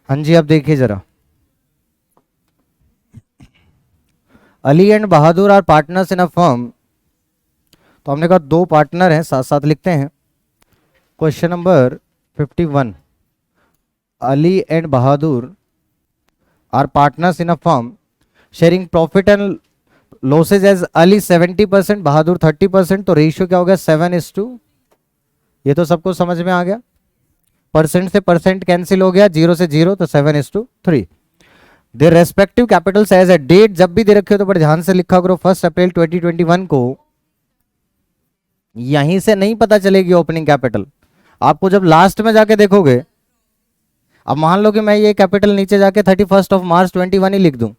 हाँ जी, आप देखिए जरा, Ali and Bahadur are partners in a firm. तो हमने कहा दो पार्टनर हैं, साथ साथ लिखते हैं। Question number 51, Ali and Bahadur are partners in a firm sharing profit and losses as Ali 70%, Bahadur 30%। तो रेशियो क्या हो गया? 7:, ये तो सबको समझ में आ गया। परसेंट से परसेंट कैंसिल हो गया, 0 से 0, तो 7:3। Their respective capitals as a date, जब भी दे रखे हो तो बड़े ध्यान से लिखा करो, 1 अप्रैल 2021 को। यहीं से नहीं पता चलेगी ओपनिंग कैपिटल, आपको जब लास्ट में जाके देखोगे। अब मान लो कि मैं ये कैपिटल नीचे जाके 31 मार्च 2021 ही लिख दूं,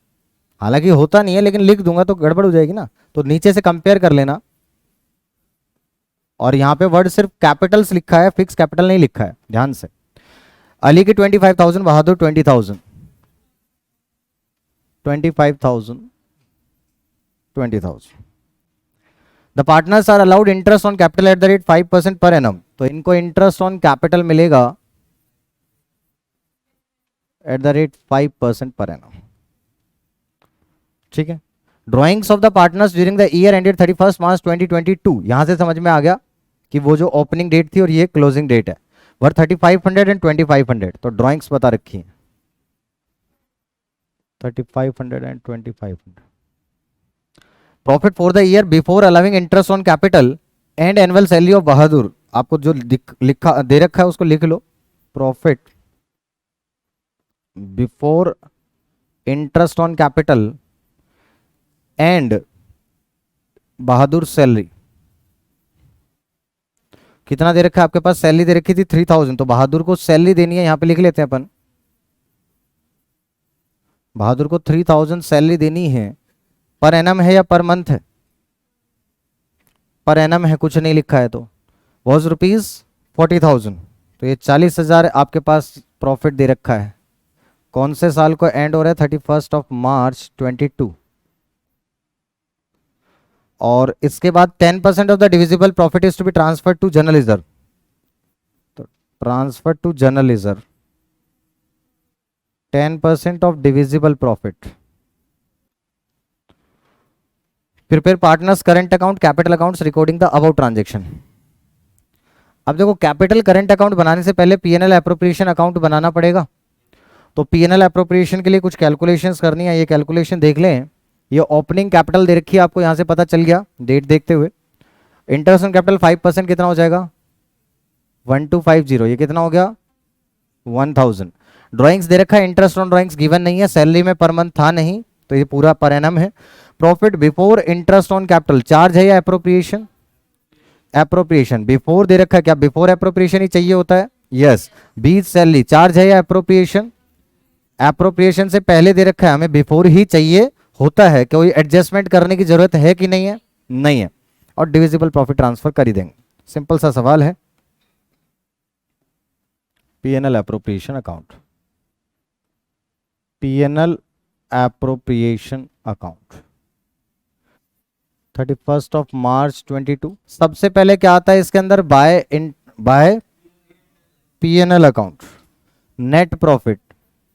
हालांकि होता नहीं है लेकिन लिख दूंगा तो गड़बड़ हो जाएगी ना। तो नीचे से कंपेयर कर लेना। और यहां पे वर्ड सिर्फ कैपिटल्स लिखा है, फिक्स कैपिटल नहीं लिखा है, ध्यान से। अली की 25,000, Bahadur 20,000, 25,000, 20,000। The partners are allowed interest on capital at the rate 5% per annum. तो इनको इंटरेस्ट ऑन कैपिटल मिलेगा at the rate 5% per annum, ठीक है। Drawings of the partners during the year ended 31 March 2022, यहां से समझ में आ गया कि वो जो ओपनिंग डेट थी और ये क्लोजिंग डेट है, वर 3500 एंड 2500। तो ड्रॉइंग्स बता रखी है 3500 and 2500। Profit for the year before allowing interest on capital and annual salary of Bahadur, आपको जो लिखा दे रखा है उसको लिख लो। Profit before interest on capital and Bahadur salary, कितना दे रखा है आपके पास? सैलरी दे रखी थी 3000, तो बहादुर को सैलरी देनी है, यहां पे लिख लेते हैं अपन। बहादुर को 3000 सैलरी देनी है। पर एनम है या पर मंथ है? पर एनम है, कुछ नहीं लिखा है तो वॉज ₹40,000। तो ये 40,000 आपके पास प्रॉफिट दे रखा है। कौन से साल को एंड हो रहा है? 31 मार्च 2022। और इसके बाद 10% of the divisible profit is to be transfer to general reserve. तो transfer to general reserve 10% of divisible profit. Prepare partners current account capital accounts recording the about transaction. अब देखो, कैपिटल करंट अकाउंट बनाने से पहले PNL appropriation account बनाना पड़ेगा। तो PNL appropriation के लिए कुछ कैलकुलेशंस करनी है, ये कैलकुलेशन देख लें। ये ओपनिंग कैपिटल दे रखी है आपको, यहां से पता चल गया डेट देखते हुए। इंटरेस्ट ऑन कैपिटल 5% कितना हो जाएगा? 1250। ये कितना हो गया? 1000। ड्राइंग्स दे रखा है, इंटरेस्ट ऑन ड्राइंग्स गिवन नहीं है, सैलरी में पर मंथ था नहीं, तो ये पूरा पर एनम है। Profit before interest on capital charge है या एप्रोप्रिएशन? एप्रोप्रिएशन। बिफोर दे रखा है, क्या बिफोर एप्रोप्रिएशन ही चाहिए होता है? यस। बीच सैलरी चार्ज है या एप्रोप्रिएशन? एप्रोप्रिएशन से पहले दे रखा है, हमें बिफोर ही चाहिए होता है। कोई एडजस्टमेंट करने की जरूरत है कि नहीं है? नहीं है। और डिविजिबल प्रॉफिट ट्रांसफर कर ही देंगे, सिंपल सा सवाल है। PNL appropriation account, PNL appropriation account 31 March 2022। सबसे पहले क्या आता है इसके अंदर? By PNL account net profit.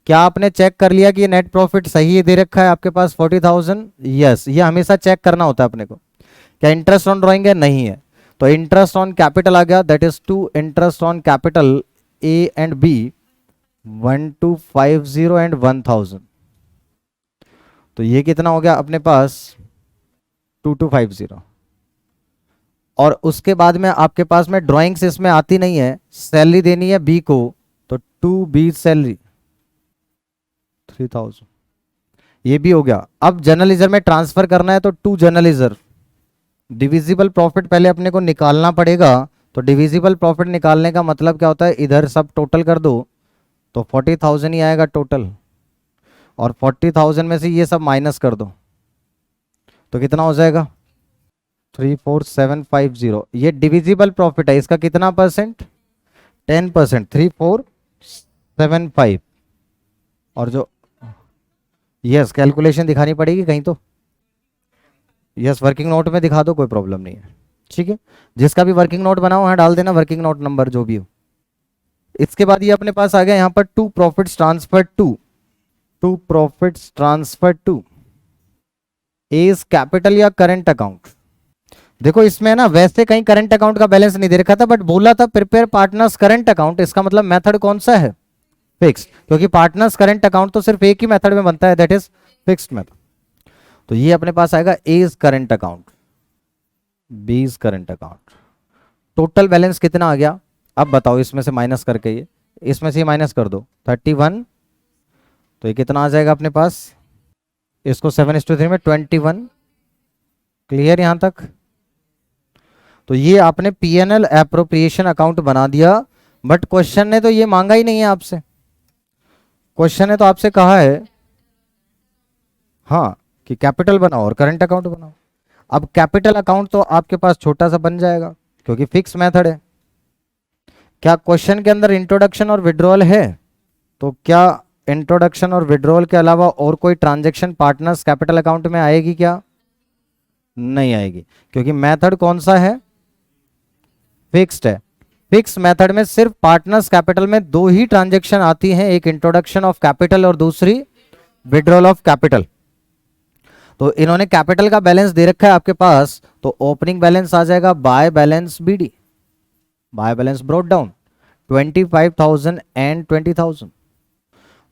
क्या आपने चेक कर लिया कि ये नेट प्रॉफिट सही दे रखा है आपके पास 40,000? यस, ये हमेशा चेक करना होता है अपने को। क्या इंटरेस्ट ऑन ड्रॉइंग है? नहीं है। तो इंटरेस्ट ऑन कैपिटल आ गया, that is to interest on capital A and B 1250 and 1000। तो ये कितना हो गया अपने पास? 2250। और उसके बाद में आपके पास में ड्राइंग्स इसमें आती नहीं है, सैलरी देनी है बी को, तो 2B सैलरी 3000, ये भी हो गया। अब जनरल रिजर्व में ट्रांसफर करना है, तो to general reserve. Divisible profit पहले अपने को निकालना पड़ेगा। तो डिविजिबल प्रॉफिट निकालने का मतलब क्या होता है? इधर सब टोटल कर दो, तो 40,000 ही आएगा टोटल, और 40,000 में से ये सब माइनस कर दो, तो कितना हो जाएगा? 34750। ये डिविजिबल प्रॉफिट है, इसका कितना परसेंट? 10%, 3475। और जो यस, कैलकुलेशन दिखानी पड़ेगी कहीं तो। यस, वर्किंग नोट में दिखा दो, कोई प्रॉब्लम नहीं है, ठीक है। जिसका भी वर्किंग नोट बनाओ वहां डाल देना वर्किंग नोट नंबर जो भी हो। इसके बाद ये अपने पास आ गया यहाँ पर to profits transfer to his capital या करंट अकाउंट। देखो इसमें ना वैसे कहीं करंट अकाउंट का बैलेंस नहीं दे रखा था, बट बोला था प्रिपेयर पार्टनर्स करंट अकाउंट, इसका मतलब मेथड कौन सा है, फिक्स्ड, क्योंकि पार्टनर्स करंट अकाउंट तो सिर्फ एक ही मेथड में बनता है, दैट इज फिक्स्ड मेथड। तो ये अपने पास आएगा A is current account, B is current account. Total balance कितना आ गया, अब बताओ इसमें से माइनस करके, ये इसमें से माइनस कर दो 31, तो ये कितना आ जाएगा अपने पास, इसको 7:3 में 21। क्लियर यहां तक। तो ये आपने पीएनएल एप्रोप्रिएशन अकाउंट बना दिया, बट क्वेश्चन ने तो ये मांगा ही नहीं है आपसे। क्वेश्चन ने तो आपसे कहा है हाँ कि कैपिटल बनाओ और करंट अकाउंट बनाओ। अब कैपिटल अकाउंट तो आपके पास छोटा सा बन जाएगा क्योंकि फिक्स मेथड है। क्या क्वेश्चन के अंदर इंट्रोडक्शन और विड्रॉल है, तो क्या इंट्रोडक्शन और विड्रॉल के अलावा और कोई ट्रांजैक्शन पार्टनर्स कैपिटल अकाउंट में आएगी क्या, नहीं आएगी, क्योंकि मेथड कौन सा है, फिक्स्ड है। फिक्स मेथड में सिर्फ पार्टनर्स कैपिटल में दो ही ट्रांजैक्शन आती हैं, एक इंट्रोडक्शन ऑफ कैपिटल और दूसरी विड्रॉल ऑफ कैपिटल। तो इन्होंने कैपिटल का बैलेंस दे रखा है आपके पास, तो ओपनिंग बैलेंस आ जाएगा by balance BD, by balance brought down 25,000 and 20,000।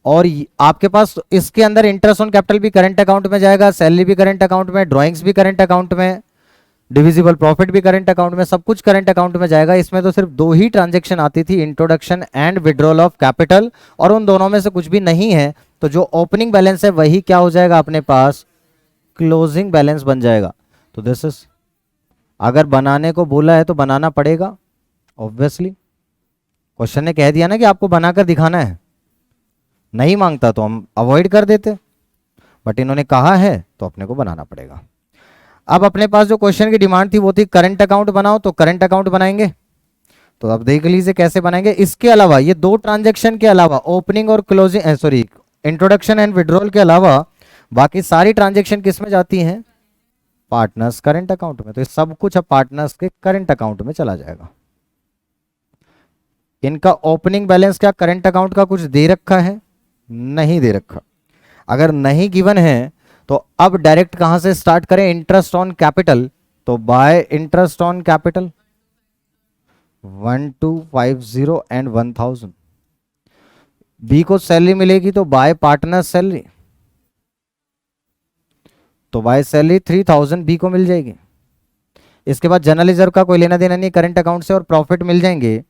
और आपके पास इसके अंदर इंटरेस्ट ऑन कैपिटल भी करंट अकाउंट में जाएगा, सैलरी भी करंट अकाउंट में, ड्रॉइंग्स भी करंट अकाउंट में, डिविजिबल प्रॉफिट भी करंट अकाउंट में, सब कुछ करंट अकाउंट में जाएगा। इसमें तो सिर्फ दो ही ट्रांजैक्शन आती थी, introduction and withdrawal of capital, और उन दोनों में से कुछ भी नहीं है, तो जो ओपनिंग बैलेंस है वही क्या हो जाएगा अपने पास, क्लोजिंग बैलेंस बन जाएगा। तो दिस इज, अगर बनाने को बोला है तो बनाना पड़ेगा ऑब्वियसली। क्वेश्चन ने कह दिया ना कि आपको बनाकर दिखाना है, नहीं मांगता तो हम अवॉइड कर देते, बट इन्होंने कहा है तो अपने को बनाना पड़ेगा। अब अपने पास जो क्वेश्चन की डिमांड थी वो थी करंट अकाउंट बनाओ, तो करंट अकाउंट बनाएंगे। तो अब देख लीजिए कैसे बनाएंगे। इसके अलावा ये दो ट्रांजैक्शन के अलावा ओपनिंग और closing, sorry introduction and withdrawal के अलावा बाकी सारी ट्रांजैक्शन किस में जाती हैं, पार्टनर्स करंट अकाउंट में। तो ये सब कुछ अब पार्टनर्स के करंट अकाउंट में चला जाएगा। इनका ओपनिंग बैलेंस क्या करंट अकाउंट का कुछ दे रखा है, नहीं दे रखा। अगर नहीं गिवन है तो अब डायरेक्ट कहां से स्टार्ट करें, इंटरेस्ट ऑन कैपिटल, तो by interest on capital 1250 and 1000। B को सैलरी मिलेगी तो बाय पार्टनर सैलरी, तो बाय सैलरी 3000 बी को मिल जाएगी। इसके बाद जनरल रिजर्व का कोई लेना देना नहीं करंट अकाउंट से, और प्रॉफिट मिल जाएंगे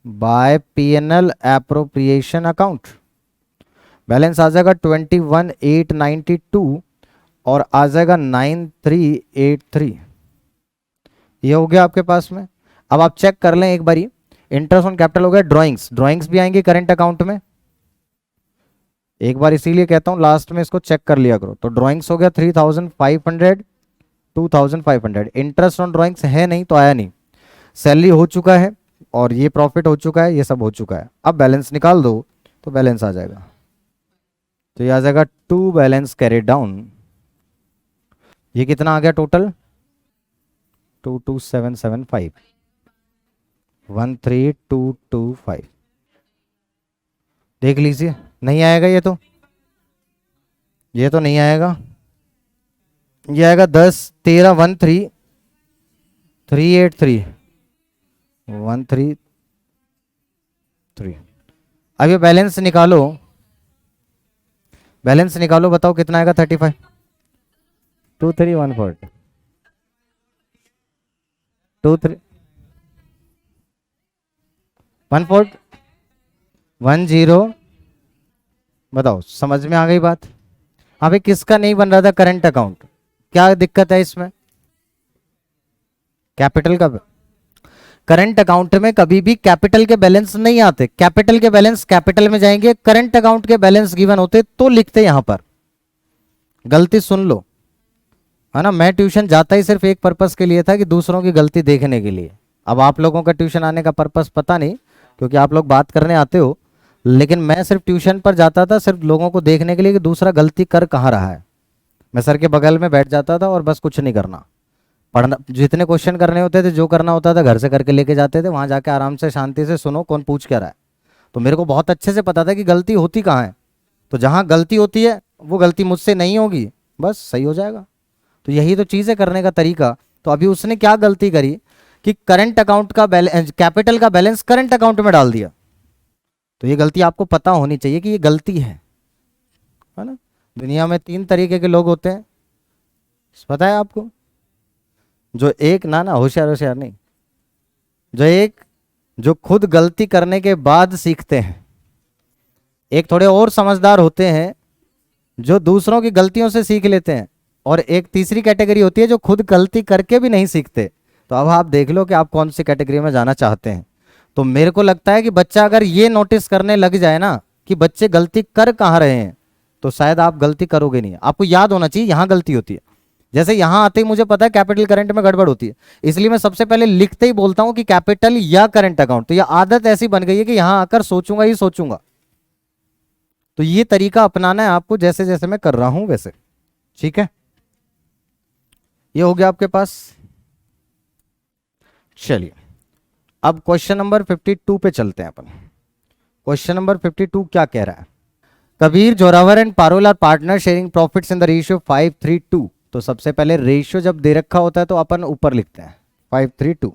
by PNL appropriation account. Balance आ जाएगा 21,892 और आ जाएगा 9383। ये हो गया आपके पास में। अब आप चेक कर लें एक बारी, इंटरेस्ट ऑन कैपिटल हो गया, ड्राइंग्स भी आएंगे करंट अकाउंट में एक बार, इसीलिए कहता हूं लास्ट में इसको चेक कर लिया करो। तो ड्राइंग्स हो गया 3,500 2,500, इंटरेस्ट ऑन ड्राइंग्स है नहीं तो आया नहीं, सैलरी हो चुका है और ये प्रॉफिट हो चुका है, ये सब हो चुका है। अब बैलेंस निकाल दो तो बैलेंस आ जाएगा, तो ये आ जाएगा टू बैलेंस कैरी डाउन। ये कितना आ गया टोटल, 22,775 13,225। देख लीजिए नहीं आएगा, ये तो नहीं आएगा, ये आएगा 10 13 13 383 133। अब ये बैलेंस निकालो, बताओ कितना आएगा, 35 23 140 10, बताओ समझ में आ गई बात। अभी किसका नहीं बन रहा था करंट अकाउंट, क्या दिक्कत है इसमें, कैपिटल का। करंट अकाउंट में कभी भी कैपिटल के बैलेंस नहीं आते, कैपिटल के बैलेंस कैपिटल में जाएंगे, करंट अकाउंट के बैलेंस गिवन होते तो लिखते यहां पर। गलती सुन लो, है ना। मैं ट्यूशन जाता ही सिर्फ एक पर्पस के लिए था कि दूसरों की गलती देखने के लिए। अब आप लोगों का ट्यूशन आने का पर्पस पता नहीं, क्योंकि आप लोग बात करने आते हो, लेकिन मैं सिर्फ ट्यूशन पर जाता था सिर्फ लोगों को देखने के लिए कि दूसरा गलती कर कहाँ रहा है। मैं सर के बगल में बैठ जाता था और बस कुछ नहीं करना, पढ़ना, जितने क्वेश्चन करने होते थे, जो करना होता था घर से करके लेके जाते थे, वहां जाके आराम से शांति से सुनो कौन पूछ क्या रहा है। तो मेरे को बहुत अच्छे से पता था कि गलती होती कहाँ है, तो जहां गलती होती है वो गलती मुझसे नहीं होगी, बस सही हो जाएगा। तो यही तो चीज़ है करने का तरीका। तो अभी उसने क्या गलती करी कि करंट अकाउंट का बैलेंस, कैपिटल का बैलेंस करंट अकाउंट में डाल दिया। तो ये गलती आपको पता होनी चाहिए कि ये गलती है ना। दुनिया में 3 तरीके के लोग होते हैं, पता है आपको। जो एक ना होशियार होशियार नहीं, जो खुद गलती करने के बाद सीखते हैं। एक थोड़े और समझदार होते हैं जो दूसरों की गलतियों से सीख लेते हैं, और एक तीसरी कैटेगरी होती है जो खुद गलती करके भी नहीं सीखते। तो अब आप देख लो कि आप कौन सी कैटेगरी में जाना चाहते हैं। तो मेरे को लगता है कि बच्चा अगर ये नोटिस करने लग जाए ना कि बच्चे गलती कर कहाँ रहे हैं, तो शायद आप गलती करोगे नहीं। आपको याद होना चाहिए यहां गलती होती है। जैसे यहां आते ही मुझे पता है कैपिटल करंट में गड़बड़ होती है, इसलिए मैं सबसे पहले लिखते ही बोलता हूं कि कैपिटल या करंट अकाउंट। तो यह आदत ऐसी बन गई है कि यहां आकर सोचूंगा ही सोचूंगा। तो ये तरीका अपनाना है आपको, जैसे जैसे मैं कर रहा हूं वैसे। ठीक है, ये हो गया आपके पास। चलिए अब क्वेश्चन नंबर 52 पे चलते हैं अपन। क्वेश्चन नंबर 52 क्या कह रहा है? Kabir, Zorawar and Parul are partner sharing profits in the ratio 5:3:2। तो सबसे पहले रेशियो जब दे रखा होता है तो अपन ऊपर लिखते हैं 5:3:2।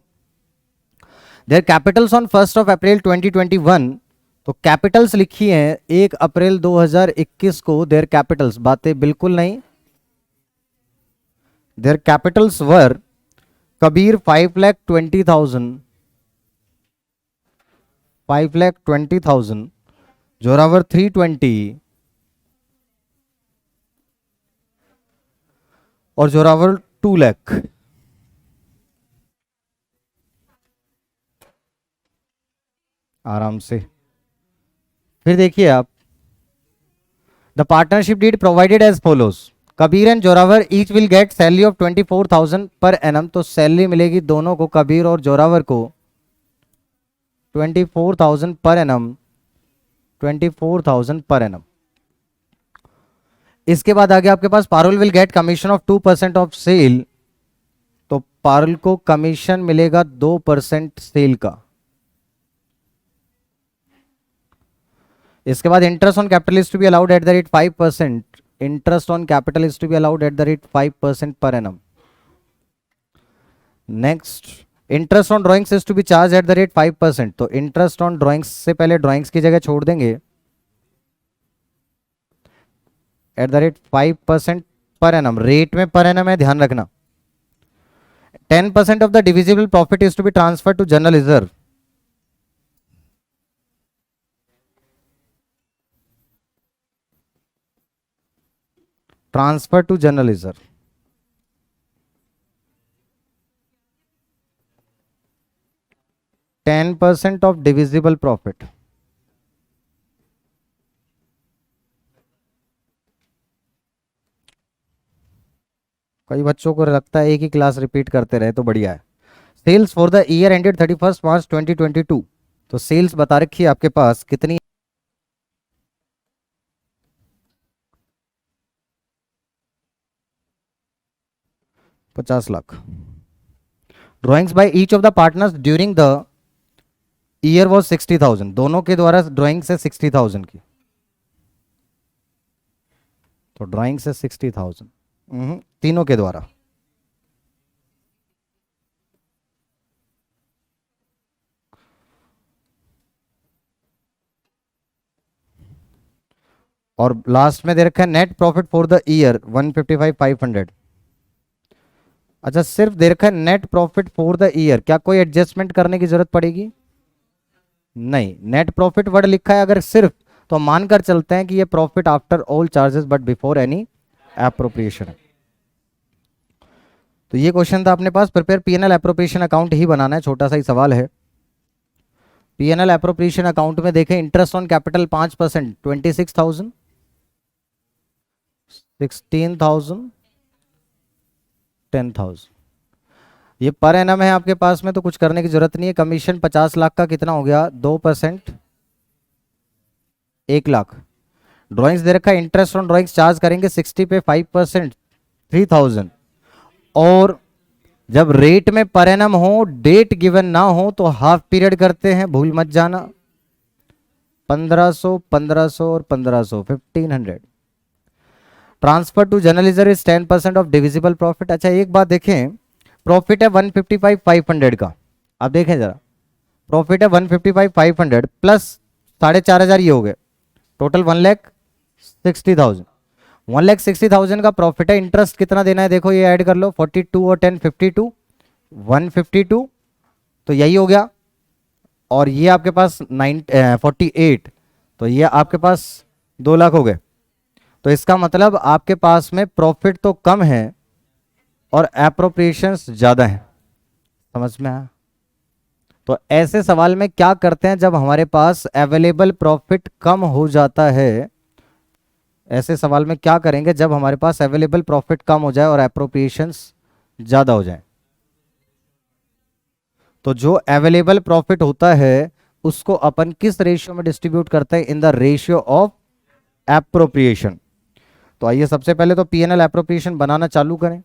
There Capitals on 1 April 2021। तो कैपिटल्स लिखी हैं 1 अप्रैल 2021 को। देयर कैपिटल्स, बातें बिल्कुल नहीं। देयर कैपिटल्स वर कबीर 5,20,000, जोरावर 320 और जोरावर 2 लाख। आराम से फिर देखिए आप, the partnership deed provided as follows. Kabir and Zorawar each will get salary of 24,000 per annum. तो सैलरी मिलेगी दोनों को, कबीर और जोरावर को 24,000 पर एनम, 24,000 पर एनम। इसके बाद आगे आपके पास Parul will get commission of 2% of sale. तो पारुल को कमीशन मिलेगा 2% सेल का। इसके बाद interest on capital is to be allowed at the rate 5%। Interest on capital is to be allowed at the rate 5% per annum. Next, interest on drawings is to be charge at the rate 5%। तो interest on drawings से पहले drawings की जगह छोड़ देंगे at the rate 5% per annum. Rate में per annum है, ध्यान रखना। 10% of the divisible profit is to be transfer to general reserve. Transfer to general reserve. Ten % of divisible profit. कई बच्चों को लगता है एक ही क्लास रिपीट करते रहे तो बढ़िया है। Sales for the year ended 31 March 2022। तो सेल्स बता रखी है आपके पास कितनी? 50 lakh. Drawings by each of the partners during the year was 60,000। दोनों के द्वारा ड्रॉइंग से 60,000 की। तो ड्रॉइंग से 60,000 तीनों के द्वारा। और लास्ट में दे रखा है net profit for the year 155,500। अच्छा, सिर्फ दे रखा है net profit for the year, क्या कोई एडजस्टमेंट करने की जरूरत पड़ेगी? नहीं, नेट प्रॉफिट वर्ड लिखा है अगर सिर्फ, तो मानकर चलते हैं कि ये profit after all charges but before any appropriation. तो ये क्वेश्चन था अपने पास। प्रिपेयर पीएनएल एप्रोप्रिएशन अकाउंट ही बनाना है, छोटा सा ही सवाल है। पीएनएल एप्रोप्रिएशन अकाउंट में देखें, इंटरेस्ट ऑन कैपिटल 5%, 26,000, 16,000, 10,000। ये पर एनम है आपके पास में, तो कुछ करने की जरूरत नहीं है। कमीशन 50 लाख का कितना हो गया? 2%, 1 लाख। ड्राइंग्स दे रखा है, इंटरेस्ट ऑन ड्राइंग्स चार्ज करेंगे 60 पे 5%, 3,000। और जब रेट में पर एनम हो, डेट गिवन ना हो, तो हाफ पीरियड करते हैं, भूल मत जाना। 1500, 1500 और 1500, 1500। Transfer to general reserve is 10% of divisible profit. अच्छा एक बात देखें, प्रॉफिट है 155 500 का, आप देखें जरा, प्रॉफिट है 155 500 प्लस 4500 ये हो गए, टोटल 1,60,000। 1,60,000 का प्रॉफिट है। इंटरेस्ट कितना देना है देखो, ये ऐड कर लो, 42 और 10 52, 152, तो यही हो गया। और ये आपके पास 48, तो ये आपके पास 2 लाख हो गए। तो इसका मतलब आपके पास में प्रॉफिट तो कम है और एप्रोप्रिएशंस ज्यादा है। समझ में आया? तो ऐसे सवाल में क्या करते हैं, जब हमारे पास अवेलेबल प्रॉफिट कम हो जाता है, ऐसे सवाल में क्या करेंगे जब हमारे पास अवेलेबल प्रॉफिट कम हो जाए और एप्रोप्रिएशंस ज्यादा हो जाए। तो जो अवेलेबल प्रॉफिट होता है उसको अपन किस रेशियो में डिस्ट्रीब्यूट करते हैं, in the ratio of appropriation. तो आइए सबसे पहले तो पीएनएल एप्रोप्रिएशन बनाना चालू करें।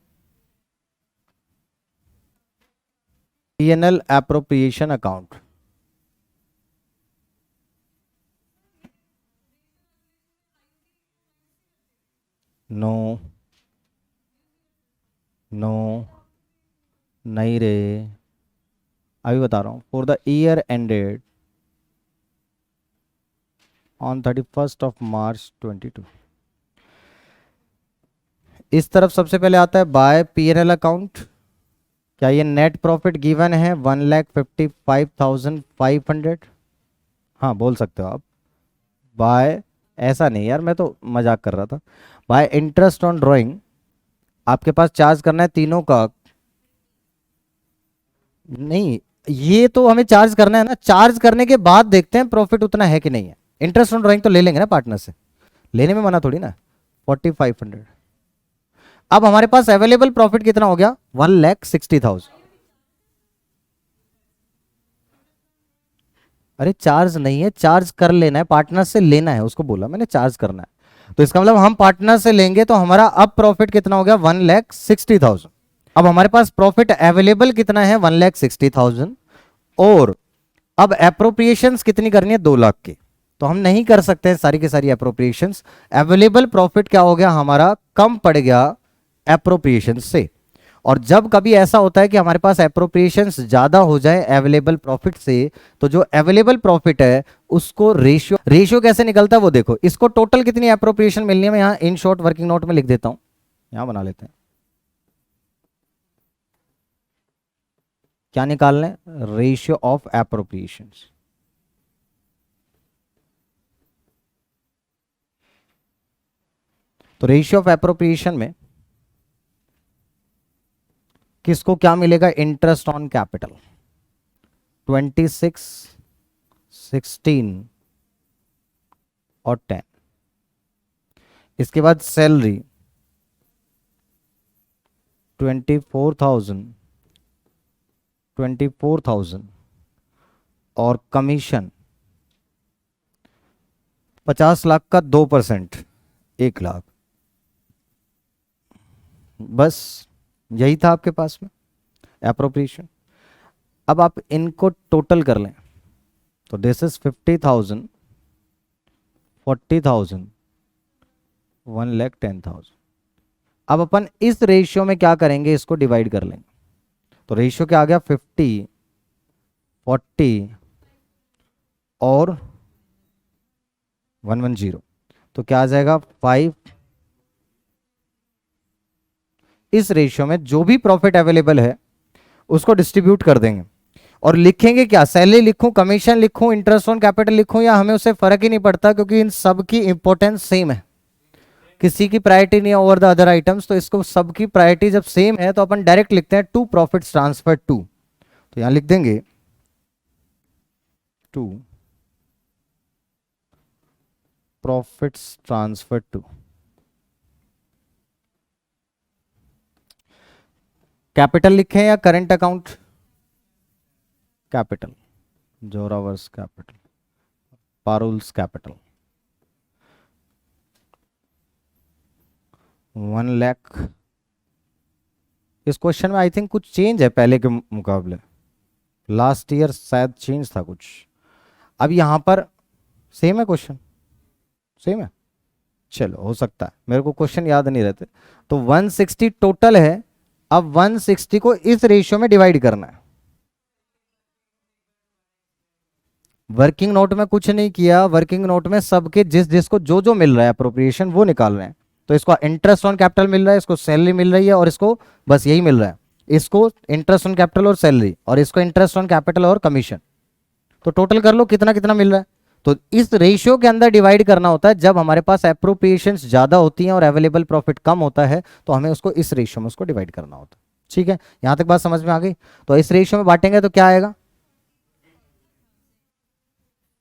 PNL appropriation account, no no नहीं रे, अभी बता रहा हूं। For the year ended on 31st of March 22, इस तरफ सबसे पहले आता है बाय पीएनएल अकाउंट। क्या ये नेट प्रॉफिट गिवन है 1,55,500? हाँ बोल सकते हो आप। बाय, ऐसा नहीं यार, मैं तो मजाक कर रहा था। बाय इंटरेस्ट ऑन ड्राइंग, आपके पास चार्ज करना है तीनों का। नहीं, ये तो हमें चार्ज करना है ना, चार्ज करने के बाद देखते हैं प्रॉफिट उतना है कि नहीं है। इंटरेस्ट ऑन ड्राइंग तो ले लेंगे ना पार्टनर से, लेने में मना थोड़ी ना। 4,500। अब हमारे पास अवेलेबल प्रॉफिट कितना हो गया, 1,60,000। अरे चार्ज नहीं है, चार्ज कर लेना है, पार्टनर से लेना है, उसको बोला मैंने चार्ज करना है। तो इसका मतलब हम पार्टनर से लेंगे, तो हमारा अब प्रॉफिट कितना हो गया, 1,60,000। अब हमारे पास प्रॉफिट अवेलेबल कितना है, 1,60,000। और अब एप्रोप्रिएशंस कितनी करनी है, 2 लाख की। तो हम नहीं कर सकते हैं सारी की सारी एप्रोप्रिएशंस। अवेलेबल प्रॉफिट क्या हो गया हमारा, कम पड़ गया एप्रोप्रिएशन से। और जब कभी ऐसा होता है कि हमारे पास एप्रोप्रिएशंस ज्यादा हो जाए अवेलेबल प्रॉफिट से, तो जो अवेलेबल प्रॉफिट है उसको रेशियो, रेशियो कैसे निकलता है वो देखो। इसको टोटल कितनी एप्रोप्रिएशन मिलनी है, मैं यहां इन शॉर्ट वर्किंग नोट में लिख देता हूं, यहां बना लेते हैं। क्या निकालना है, रेशियो ऑफ एप्रोप्रिएशंस। तो रेशियो ऑफ एप्रोप्रिएशन में किसको क्या मिलेगा, इंटरेस्ट ऑन कैपिटल 26, 16 और 10। इसके बाद सैलरी 24,000, 24,000 और कमीशन 50 लाख का 2%, 1 लाख। बस यही था आपके पास में एप्रोप्रिएशन। अब आप इनको टोटल कर लें, तो दिस इज 50,000, 40,000, 1,10,000। अब अपन इस रेशियो में क्या करेंगे, इसको डिवाइड कर लेंगे। तो रेशियो क्या आ गया, 50, 40 और 110। तो क्या आ जाएगा, 5। इस रेशियो में जो भी प्रॉफिट अवेलेबल है उसको डिस्ट्रीब्यूट कर देंगे और लिखेंगे क्या, सैलरी लिखूं, कमीशन लिखूं, इंटरेस्ट ऑन कैपिटल लिखूं, या हमें उससे फर्क ही नहीं पड़ता, क्योंकि इन सब की इंपॉर्टेंस सेम है, किसी की प्रायोरिटी नहीं है ओवर द अदर आइटम्स। तो इसको सबकी प्रायोरिटी जब सेम है तो अपन डायरेक्ट लिखते हैं टू प्रॉफिट्स ट्रांसफर टू। तो यहां लिख देंगे to profits transfer to. Capital लिखें या current account, capital, Zorawar's capital, Parul's capital, 1 lakh. इस क्वेश्चन में आई थिंक कुछ चेंज है पहले के मुकाबले, लास्ट ईयर शायद चेंज था कुछ। अब यहां पर सेम है क्वेश्चन, सेम है। चलो हो सकता है, मेरे को क्वेश्चन याद नहीं रहते। तो 160 टोटल है, अब 160 को इस रेशियो में डिवाइड करना है। वर्किंग नोट में कुछ नहीं किया, वर्किंग नोट में सबके जिस जिसको जो जो मिल रहा है अप्रोप्रिएशन वो निकाल रहे हैं। तो इसको इंटरेस्ट ऑन कैपिटल मिल रहा है, इसको सैलरी मिल रही है, और इसको बस यही मिल रहा है, इसको इंटरेस्ट ऑन कैपिटल और सैलरी, और इसको इंटरेस्ट ऑन कैपिटल और कमीशन। तो टोटल कर लो कितना कितना मिल रहा है। तो इस रेशियो के अंदर डिवाइड करना होता है। जब हमारे पास अप्रोप्रिएशंस ज्यादा होती हैं और अवेलेबल प्रॉफिट कम होता है, तो हमें उसको इस रेशियो में उसको डिवाइड करना होता है। ठीक है, यहां तक बात समझ में आ गई। तो इस रेशियो में बांटेंगे तो क्या आएगा,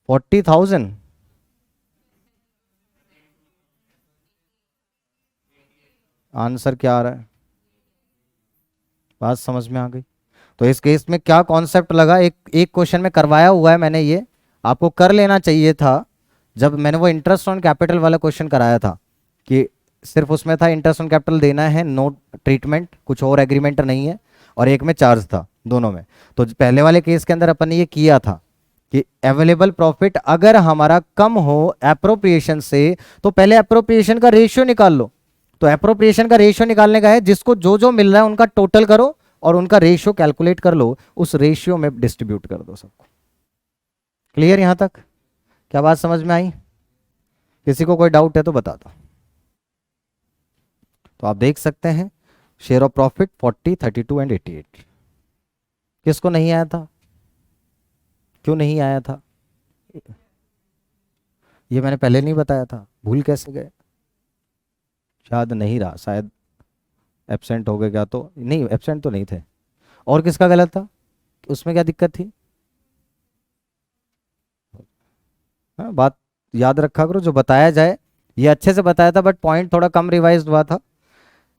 40,000। आंसर क्या आ रहा है, बात समझ में आ गई। तो इस केस में क्या कॉन्सेप्ट लगा, एक एक क्वेश्चन में करवाया हुआ है मैंने, ये आपको कर लेना चाहिए था जब मैंने वो इंटरेस्ट ऑन कैपिटल वाला क्वेश्चन कराया था, कि सिर्फ उसमें था इंटरेस्ट ऑन कैपिटल देना है, नो ट्रीटमेंट, कुछ और एग्रीमेंट नहीं है, और एक में चार्ज था, दोनों में। तो पहले वाले केस के अंदर अपन ने ये किया था कि अवेलेबल प्रॉफिट अगर हमारा कम हो एप्रोप्रिएशन से, तो पहले एप्रोप्रिएशन का रेशियो निकाल लो। तो एप्रोप्रिएशन का रेशियो निकालने का है, जिसको जो जो मिल रहा है उनका टोटल करो और उनका रेशियो कैलकुलेट कर लो, उस रेशियो में डिस्ट्रीब्यूट कर दो सबको। क्लियर यहां तक, क्या बात समझ में आई? किसी को कोई डाउट है तो बता दो। तो आप देख सकते हैं शेयर ऑफ प्रॉफिट 40, 32 एंड 88। किसको नहीं आया था, क्यों नहीं आया था? ये मैंने पहले नहीं बताया था, भूल कैसे गए? शायद नहीं रहा, शायद एब्सेंट हो गए क्या? तो नहीं, एब्सेंट तो नहीं थे। और किसका गलत था, उसमें क्या दिक्कत थी? हाँ, बात याद रखा करो, जो बताया जाए ये अच्छे से बताया था, बट पॉइंट थोड़ा कम रिवाइज हुआ था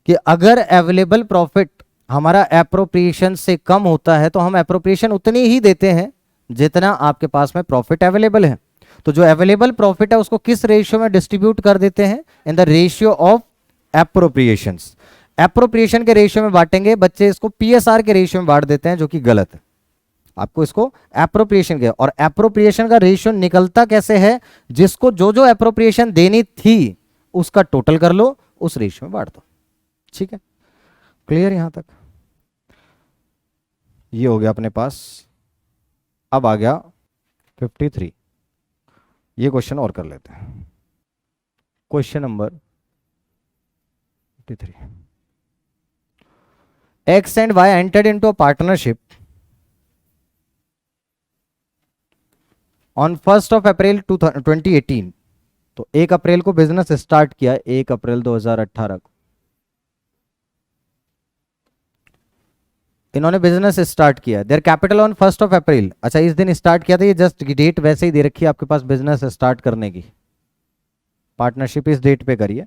कि अगर अवेलेबल प्रॉफिट हमारा एप्रोप्रिएशन से कम होता है तो हम एप्रोप्रिएशन उतनी ही देते हैं जितना आपके पास में प्रॉफिट अवेलेबल है। तो जो अवेलेबल प्रॉफिट है उसको किस रेशियो में डिस्ट्रीब्यूट कर देते हैं, in the ratio of appropriations. Appropriation के रेशियो में बांटेंगे, बच्चे इसको पीएसआर के रेशियो में बांट देते हैं, जो कि गलत है। आपको इसको एप्रोप्रिएशन के, और एप्रोप्रिएशन का रेशियो निकलता कैसे है, जिसको जो जो एप्रोप्रिएशन देनी थी उसका टोटल कर लो, उस रेशियो में बांट दो। ठीक है, क्लियर यहां तक? ये हो गया अपने पास। अब आ गया 53। ये क्वेश्चन और कर लेते हैं, question number 53। X and Y entered into a partnership on 1 April 2018। तो 1 अप्रैल को बिजनेस स्टार्ट किया, 1 अप्रैल 2018 को इन्होंने बिजनेस स्टार्ट किया। देयर कैपिटल ऑन 1 अप्रैल, अच्छा इस दिन स्टार्ट किया था, ये जस्ट डेट वैसे ही दे रखी है आपके पास बिजनेस स्टार्ट करने की, पार्टनरशिप इस डेट पे करिए,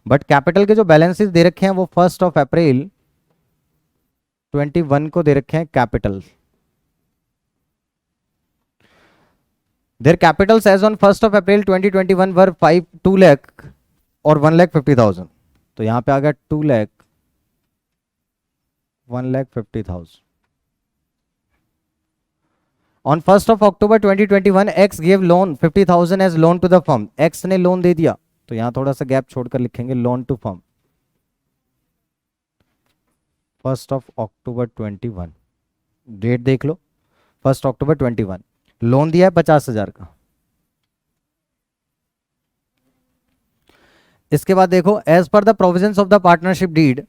बट कैपिटल के जो बैलेंसेस दे रखे हैं वो 1 अप्रैल 21 को दे रखे हैं capital. Their capitals as on 1 April 2021 were 2 lakh और 1,50,000। तो यहां पे आ गया 2 lakh 1,50,000। On 1 October 2021 X give loan 50,000 as loan to the firm. X ने लोन दे दिया, तो यहां थोड़ा सा गैप छोड़कर लिखेंगे loan to firm 1 October 21। Date देख लो, 1 October 21। लोन दिया है 50,000 का। इसके बाद देखो, as per the provisions of the partnership deed.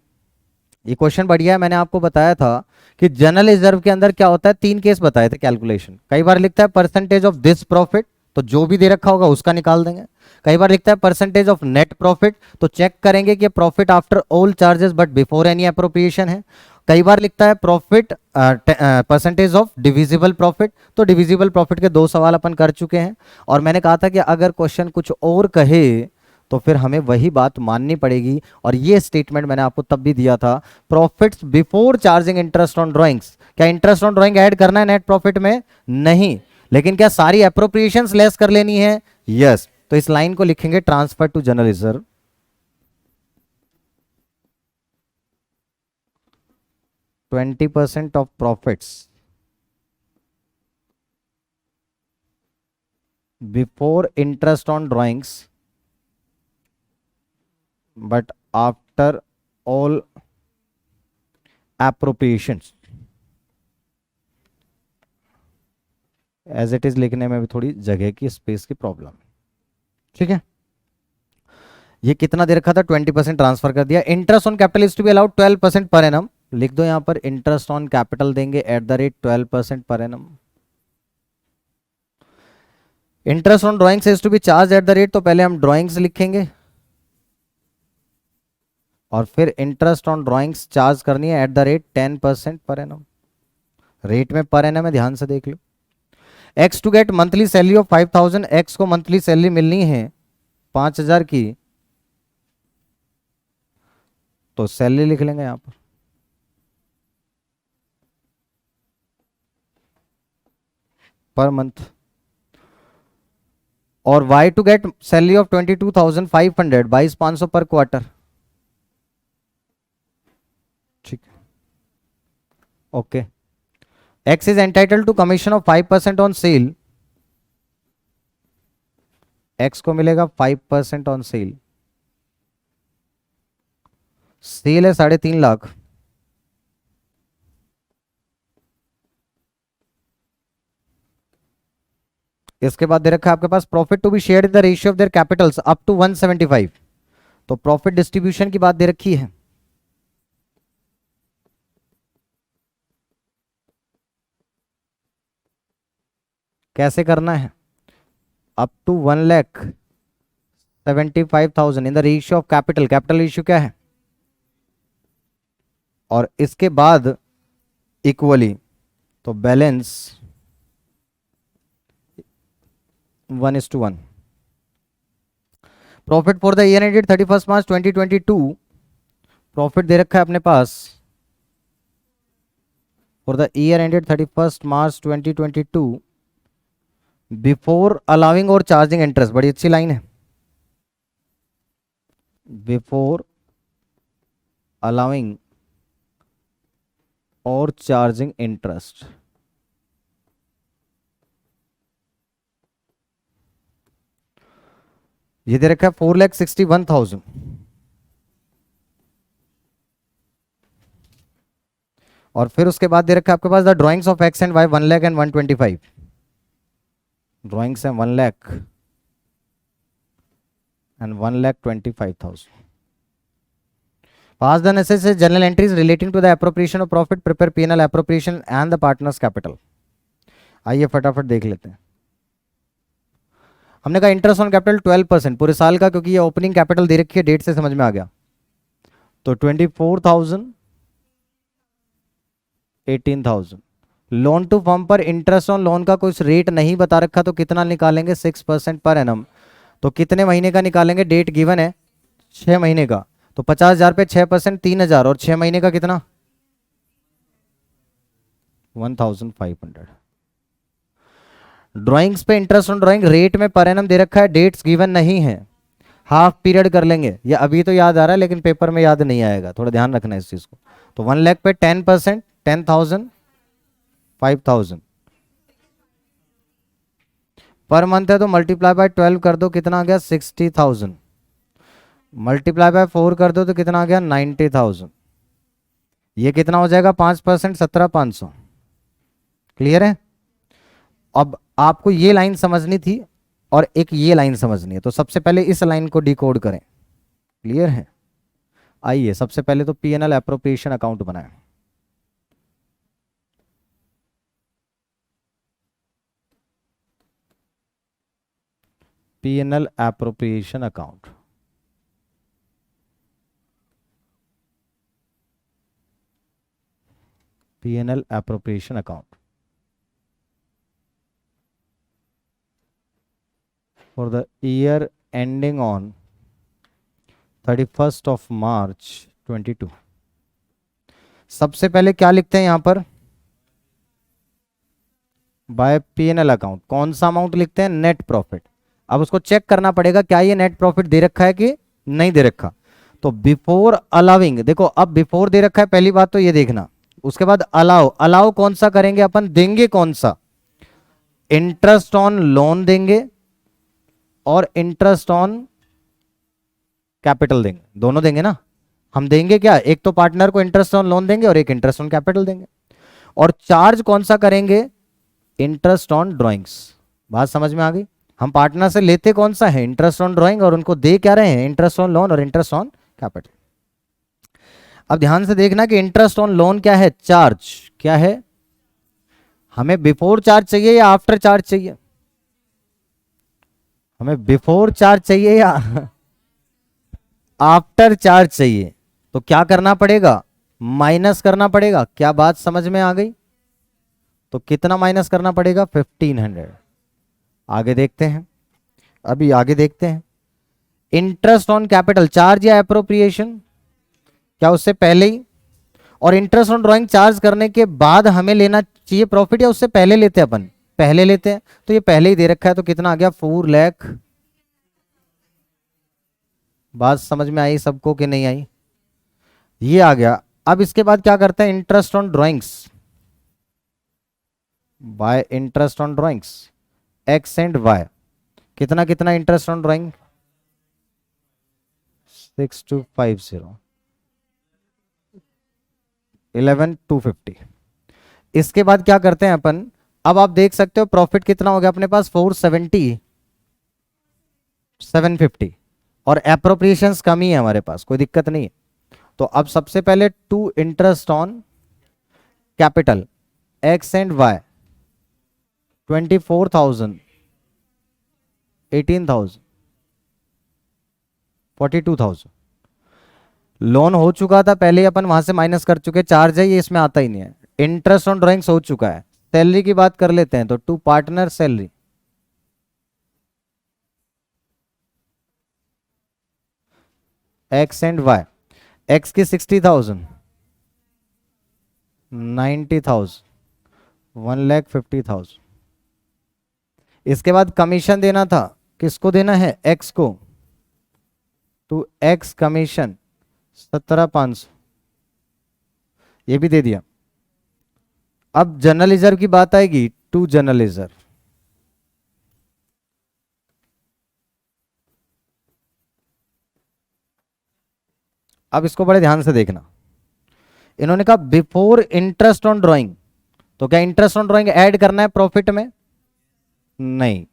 ये क्वेश्चन बढ़िया है, मैंने आपको बताया था कि जनरल रिजर्व के अंदर क्या होता है, 3 केस बताए थे कैलकुलेशन। कई बार लिखता है परसेंटेज ऑफ दिस प्रॉफिट, तो जो भी दे रखा होगा उसका निकाल देंगे। कई बार लिखता है परसेंटेज ऑफ नेट प्रॉफिट, तो चेक करेंगे कि profit after all charges but before any appropriation है। कई बार लिखता है profit percentage of divisible profit, तो डिविजिबल प्रॉफिट के 2 सवाल अपन कर चुके हैं। और मैंने कहा था कि अगर क्वेश्चन कुछ और कहे तो फिर हमें वही बात माननी पड़ेगी, और ये स्टेटमेंट मैंने आपको तब भी दिया था, profits before charging interest on drawings. क्या इंटरेस्ट ऑन ड्राइंग ऐड करना है नेट प्रॉफिट में? नहीं। लेकिन क्या सारी एप्रोप्रिएशंस लेस कर लेनी है? यस। तो इस लाइन को लिखेंगे transfer to general reserve. 20% of profits before interest on drawings but after all appropriations. As it is लिखने में भी थोड़ी जगह की स्पेस की प्रॉब्लम। ठीक है, ये कितना दे रखा था, 20% ट्रांसफर कर दिया। Interest on capital is to be allowed 12% per annum. लिख दो यहां पर इंटरेस्ट ऑन कैपिटल देंगे at the rate 12% per annum. Interest on drawings is to be charge at the rate, तो पहले हम ड्राइंग्स लिखेंगे और फिर इंटरेस्ट ऑन ड्राइंग्स चार्ज करनी है eight the rate 10% per annum. Rate में पर एनम है, ध्यान से देख लो। X to get monthly salary of 5000, X को मंथली सैलरी मिलनी है 5000 की, तो सैलरी लिख लेंगे यहां पर पर मंथ। और Y to get salary of 22,500, 22,500 per quarter. ठीक, okay. X is entitled to commission of 5% on sale, X को मिलेगा 5% ऑन सेल। सेल है 3.5 लाख। इसके बाद दे रखा है आपके पास profit to be share in the ratio of their capitals up to 175। तो प्रॉफिट डिस्ट्रीब्यूशन की बात दे रखी है। कैसे करना है, up to 1,75,000 in the ratio of capital, capital ratio क्या है, और इसके बाद इक्वली, तो balance 1:1। Profit for the year ended 31 March 2022, profit दे रखा है अपने पास for the year ended 31 March 2022 before allowing और चार्जिंग इंटरेस्ट। बड़ी अच्छी लाइन है, बिफोर अलाउिंग और चार्जिंग इंटरेस्ट। ये दे रखा है 4,61,000। और फिर उसके बाद दे रखा है आपके पास the drawings of X and Y 1,00,000 and 125। Drawings है 1,00,000 and 1,25,000। Pass the necessary journal entries relating to the appropriation of profit, prepare P&L appropriation and the partners capital। आइए फटाफट देख लेते हैं। हमने कहा इंटरेस्ट ऑन कैपिटल 12% पूरे साल का, क्योंकि ये ओपनिंग कैपिटल दे रखी है, डेट से समझ में आ गया। तो 24,000, 18,000। लोन टू फर्म पर इंटरेस्ट ऑन लोन का कुछ रेट नहीं बता रखा, तो कितना निकालेंगे, 6% पर एनम। तो कितने महीने का निकालेंगे, डेट गिवन है 6 महीने का, तो 50,000 पे 6% 3,000, और 6 महीने का कितना 1,500। ड्राइंग्स पे इंटरेस्ट ऑन ड्राइंग रेट में पर एनम दे रखा है, डेट्स गिवन नहीं है, हाफ पीरियड कर लेंगे। ये अभी तो याद आ रहा है लेकिन पेपर में याद नहीं आएगा, थोड़ा ध्यान रखना है इस चीज को। तो 1,00,000 पे 10%, 10,000, 5,000 पर मंथ है, तो मल्टीप्लाई बाय 12 कर दो, कितना आ गया 60,000। मल्टीप्लाई बाय 4 कर दो तो कितना आ गया 90,000। ये कितना हो जाएगा 5%, 17,500। क्लियर है। अब आपको ये लाइन समझनी थी और एक ये लाइन समझनी है, तो सबसे पहले इस लाइन को डिकोड करें। क्लियर है। आइए सबसे पहले तो P&L एप्रोप्रिएशन अकाउंट बनाएं। P&L appropriation account. P&L appropriation account for the year ending on 31st of March 22। सबसे पहले क्या लिखते हैं यहां पर, बाय P&L अकाउंट कौन सा अमाउंट लिखते हैं, नेट प्रॉफिट। अब उसको चेक करना पड़ेगा क्या ये नेट प्रॉफिट दे रखा है कि नहीं दे रखा। तो बिफोर अलाउिंग, देखो अब बिफोर दे रखा है, पहली बात तो ये देखना। उसके बाद अलाउ, अलाउ कौन सा करेंगे अपन, देंगे कौन सा, इंटरेस्ट ऑन लोन देंगे, और इंटरेस्ट ऑन कैपिटल देंगे, दोनों देंगे ना। हम देंगे क्या, एक तो पार्टनर को इंटरेस्ट ऑन लोन देंगे और एक इंटरेस्ट ऑन कैपिटल देंगे। और चार्ज कौन सा करेंगे, इंटरेस्ट ऑन ड्राइंग्स। बात समझ में आ गई। हम पार्टनर से लेते कौन सा है, इंटरेस्ट ऑन ड्राइंग, और उनको दे क्या रहे हैं, इंटरेस्ट ऑन लोन और इंटरेस्ट ऑन कैपिटल। अब ध्यान से देखना कि इंटरेस्ट ऑन लोन क्या है, चार्ज क्या है। हमें बिफोर चार्ज चाहिए या आफ्टर चार्ज चाहिए, हमें बिफोर चार्ज चाहिए या आफ्टर चार्ज चाहिए। तो क्या करना पड़ेगा, माइनस करना पड़ेगा। क्या बात समझ में आ गई। तो कितना माइनस करना पड़ेगा, 1500। आगे देखते हैं, अभी आगे देखते हैं। इंटरेस्ट ऑन कैपिटल चार्ज या एप्रोप्रिएशन, क्या उससे पहले ही। और इंटरेस्ट ऑन ड्राइंग चार्ज करने के बाद हमें लेना चाहिए प्रॉफिट या उससे पहले लेते हैं, अपन पहले लेते हैं। तो ये पहले ही दे रखा है, तो कितना आ गया, 4 लाख। बात समझ में आई सबको कि नहीं आई, ये आ गया। अब इसके बाद क्या करते हैं, interest on drawings by interest on drawings X and Y. कितना कितना इंटरेस्ट ऑन ड्राइंग, 6250, 11250। इसके बाद क्या करते हैं अपन, अब आप देख सकते हो प्रॉफिट कितना हो गया अपने पास, 470, 750। और एप्रोप्रिएशंस कम ही है हमारे पास, कोई दिक्कत नहीं है। तो अब सबसे पहले to interest on capital X and Y, 24,000, 18,000, 42,000। Loan हो चुका था पहले ही, अपन वहां से माइनस कर चुके, चार्ज है ये इसमें आता ही नहीं है। इंटरेस्ट ऑन ड्राइंग्स हो चुका है। सैलरी की बात कर लेते हैं, तो to partner salary, X and Y. X की 60,000, 90,000, 1,50,000। इसके बाद कमीशन देना था, किसको देना है, एक्स को, टू एक्स कमीशन 17,500, ये भी दे दिया। अब जनरल रिजर्व की बात आएगी, टू जनरल रिजर्व, अब इसको बड़े ध्यान से देखना। इन्होंने कहा बिफोर इंटरेस्ट ऑन ड्राइंग, तो क्या इंटरेस्ट ऑन ड्राइंग ऐड करना है प्रॉफिट में, नहीं।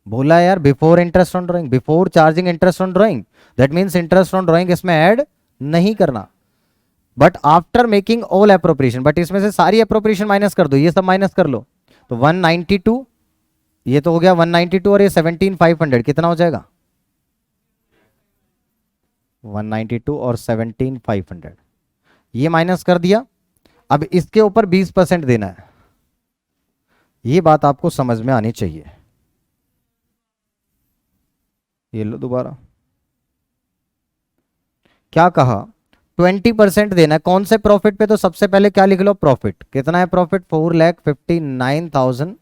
बोला यार before interest on drawing, before charging interest on drawing, that means interest on drawing इसमें ऐड नहीं करना। But after making all appropriation, but इसमें से सारी एप्रोप्रिएशन माइनस कर दो, ये सब माइनस कर लो। तो 192, ये तो हो गया 192, और ये 17,500 कितना हो जाएगा, 192 और 17,500, ये माइनस कर दिया। अब इसके ऊपर 20% देना है, ये बात आपको समझ में आनी चाहिए। ये लो दोबारा, क्या कहा, 20% देना है। कौन से प्रॉफिट पे, तो सबसे पहले क्या लिख लो, प्रॉफिट कितना है, profit 4,59,500।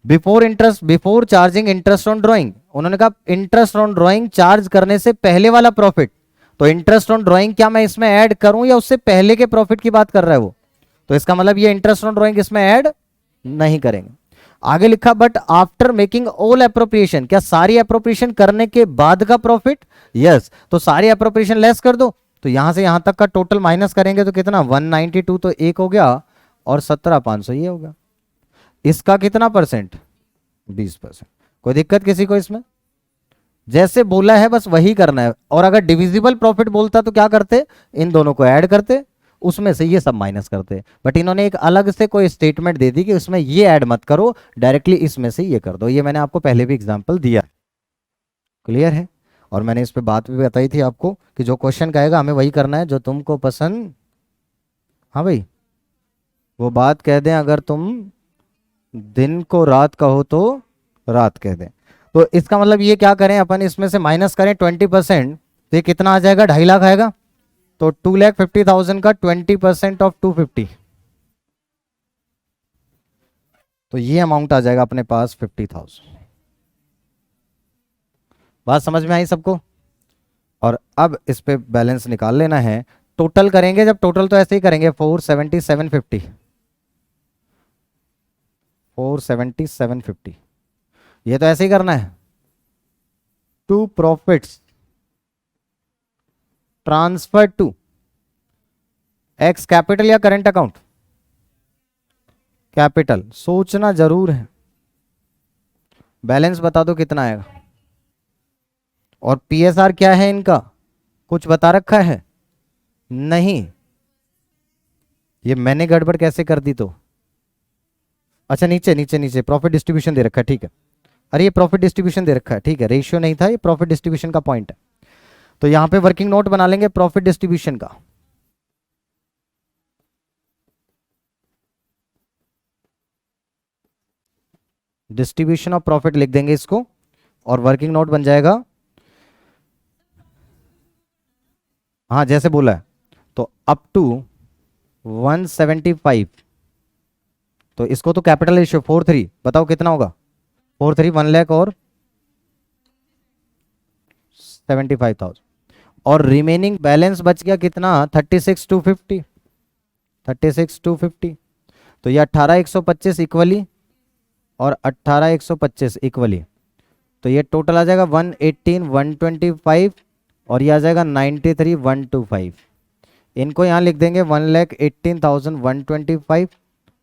Before interest, before charging interest on drawing, उन्होंने कहा इंटरेस्ट ऑन ड्राइंग चार्ज करने से पहले वाला प्रॉफिट। तो इंटरेस्ट ऑन ड्राइंग क्या मैं इसमें ऐड करूं या उससे पहले के प्रॉफिट की बात कर रहा है वो, तो इसका मतलब ये इंटरेस्ट ऑन ड्राइंग इसमें ऐड नहीं करेंगे। आगे लिखा but after making all appropriation, क्या सारी एप्रोप्रिएशन करने के बाद का प्रॉफिट, यस। तो सारी एप्रोप्रिएशन लेस कर दो, तो यहां से यहां तक का टोटल माइनस करेंगे तो कितना, 192 तो एक हो गया, और 17,500 ये हो गया। इसका कितना परसेंट, 20%। कोई दिक्कत किसी को इसमें, जैसे बोला है बस वही करना है। और अगर डिविजिबल प्रॉफिट बोलता तो क्या करते, इन दोनों को ऐड करते, उसमें से ये सब माइनस करते। बट इन्होंने एक अलग से कोई स्टेटमेंट दे दी कि उसमें ये ऐड मत करो, डायरेक्टली इसमें से ये कर दो। ये मैंने आपको पहले भी एग्जांपल दिया, क्लियर है। और मैंने इस पे बात भी बताई थी आपको कि जो क्वेश्चन कहेगा हमें वही करना है जो तुमको पसंद। हाँ भाई, वो बात कह दें, अगर तुम दिन को रात कहो तो रात कह दें। तो इसका मतलब ये क्या करें अपन, इसमें से माइनस करें 20%, तो ये कितना आ जाएगा, 2.5 लाख आएगा। तो 2,50,000 का 20% ऑफ 250, तो ये अमाउंट आ जाएगा अपने पास 50,000। बात समझ में आई सबको। और अब इस पे बैलेंस निकाल लेना है, टोटल करेंगे जब, टोटल तो ऐसे ही करेंगे, 470,750, 470,750। ये तो ऐसे ही करना है, to profits transfer to X capital या करेंट अकाउंट, कैपिटल। सोचना जरूर है, बैलेंस बता दो कितना आएगा। और पीएसआर क्या है इनका, कुछ बता रखा है नहीं, ये मैंने गड़बड़ कैसे कर दी तो। अच्छा नीचे नीचे नीचे प्रॉफिट डिस्ट्रीब्यूशन दे रखा है, ठीक है। अरे ये प्रॉफिट डिस्ट्रीब्यूशन दे रखा है, ठीक है, रेशियो नहीं था, ये प्रॉफिट डिस्ट्रीब्यूशन का पॉइंट है। तो यहां पे वर्किंग नोट बना लेंगे प्रॉफिट डिस्ट्रीब्यूशन का। डिस्ट्रीब्यूशन ऑफ प्रॉफिट लिख देंगे इसको, और वर्किंग नोट बन जाएगा, हाँ जैसे बोला है, तो अप टू 175। तो इसको तो कैपिटल रेशियो 4:3, बताओ कितना होगा, 4:3 1 लाख और 75,000। और रिमेनिंग बैलेंस बच गया कितना, 36,250, 36,250। तो ये 18,125 इक्वली और 18,125 इक्वली, तो ये टोटल आ जाएगा 118,125 और ये आ जाएगा 93,125। इनको यहाँ लिख देंगे 1,18,125,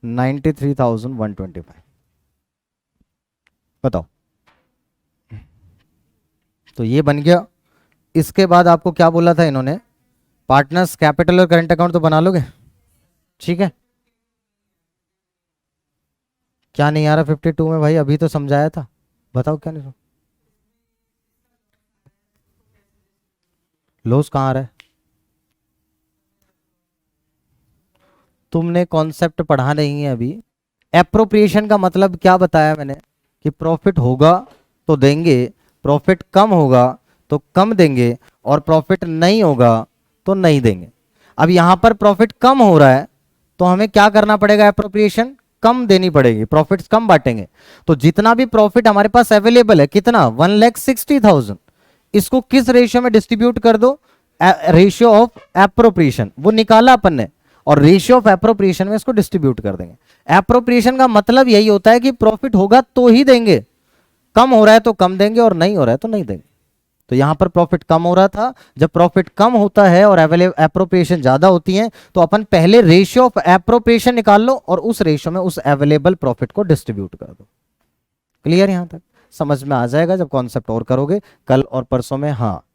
93,125। बताओ, तो ये बन गया। इसके बाद आपको क्या बोला था इन्होंने, पार्टनर्स कैपिटल और करंट अकाउंट तो बना लोगे, ठीक है। क्या नहीं आ रहा 52 में भाई, अभी तो समझाया था, बताओ क्या नहीं। लॉस कहाँ आ रहा है, तुमने कॉन्सेप्ट पढ़ा नहीं है अभी। एप्रोप्रिएशन का मतलब क्या बताया मैंने, कि प्रॉफिट होगा तो देंगे, प्रॉफिट कम होगा तो कम देंगे, और प्रॉफिट नहीं होगा तो नहीं देंगे। अब यहां पर प्रॉफिट कम हो रहा है तो हमें क्या करना पड़ेगा, एप्रोप्रिएशन कम देनी पड़ेगी, प्रॉफिट्स कम बांटेंगे। तो जितना भी प्रॉफिट हमारे पास अवेलेबल है, कितना 1,60,000, इसको किस रेशियो में डिस्ट्रीब्यूट कर दो, रेशियो ऑफ एप्रोप्रिएशन, वो निकाला अपन ने, और रेशियो ऑफ एप्रोप्रिएशन में इसको डिस्ट्रीब्यूट कर देंगे। एप्रोप्रिएशन का मतलब यही होता है कि प्रॉफिट होगा तो ही देंगे, कम हो रहा है तो कम देंगे और नहीं हो रहा है तो नहीं देंगे। तो यहां पर प्रॉफिट कम हो रहा था, जब प्रॉफिट कम होता है और एप्रोप्रिएशन ज्यादा होती है तो अपन पहले रेशियो ऑफ एप्रोप्रिएशन निकाल लो और उस रेशियो में उस अवेलेबल प्रॉफिट को डिस्ट्रीब्यूट कर दो। क्लियर, यहां तक समझ में आ जाएगा जब कॉन्सेप्ट और करोगे कल और परसों में। हाँ